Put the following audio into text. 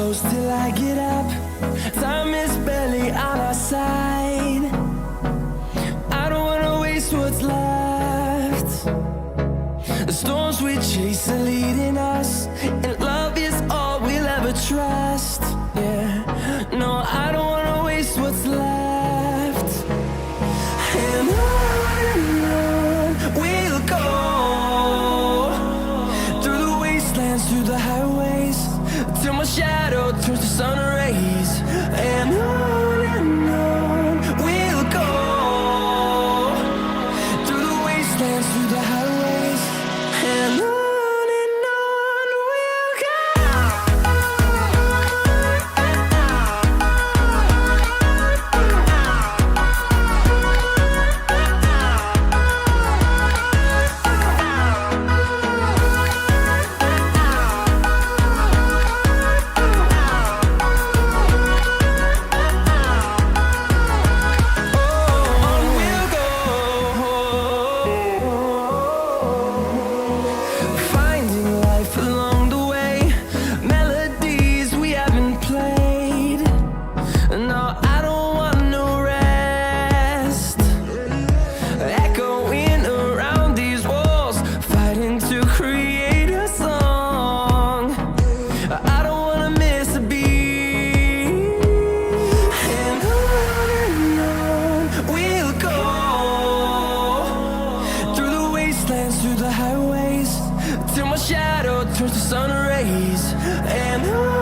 close till I get up. Time is barely on our side. I don't wanna waste what's left. The storms we chase are leading us, and love is all we'll ever trust. Yeah, no, I don't wanna waste what's left. And on we'll go, through the wastelands, through the highways, till my shadow turns to sun rays. And on we'll go, through the wastelands, through the highways, and on we'll go. Finding life along the way, melodies we haven't played. No, I don't want no rest. Echoing around these walls, fighting to create a song. I don't wanna miss a beat. And on we'll go, through the wastelands, through the highways, till my shadow turns to sun rays. And on